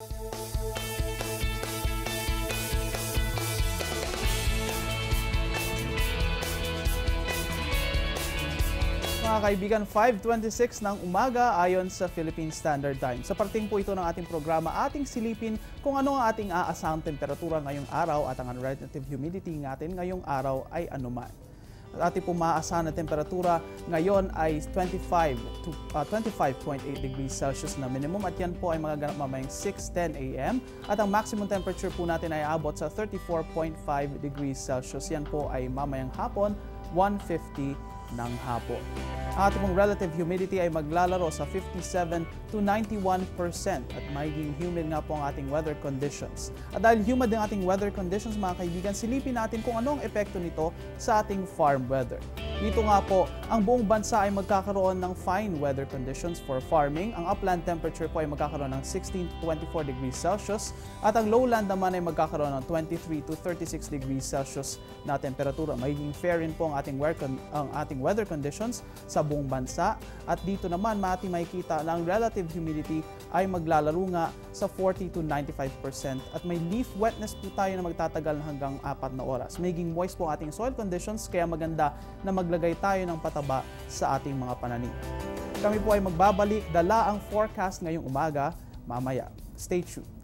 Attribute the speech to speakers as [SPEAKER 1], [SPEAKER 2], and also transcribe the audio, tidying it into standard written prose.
[SPEAKER 1] Mga kaibigan, 5:26 ng umaga ayon sa Philippine Standard Time. Sa parting po ito ng ating programa, ating silipin kung ano ang ating aasahang temperatura ngayong araw at ang relative humidity natin ngayong araw ay anuman. At ating po maaasahan na temperatura ngayon ay 25.8 degrees Celsius na minimum at yan po ay magaganap mamayang 6:10 a.m. At ang maximum temperature po natin ay abot sa 34.5 degrees Celsius. Yan po ay mamayang hapon, 1:50 ng hapon. Ang ating pong relative humidity ay maglalaro sa 57 to 91% at magiging humid nga po ang ating weather conditions. At dahil humid ang ating weather conditions, mga kaibigan, silipin natin kung ano ang epekto nito sa ating farm weather. Dito nga po, ang buong bansa ay magkakaroon ng fine weather conditions for farming. Ang upland temperature po ay magkakaroon ng 16 to 24 degrees Celsius at ang lowland naman ay magkakaroon ng 23 to 36 degrees Celsius na temperatura. Magiging fair rin po ang ating weather conditions sa buong bansa. At dito naman, ating makikita na ang relative humidity ay maglalaro nga sa 40 to 95% at may leaf wetness po tayo na magtatagal hanggang 4 na oras. Magiging moist po ang ating soil conditions kaya maganda na maglagay tayo ng pataba sa ating mga pananim. Kami po ay magbabalik, dala ang forecast ngayong umaga mamaya. Stay tuned.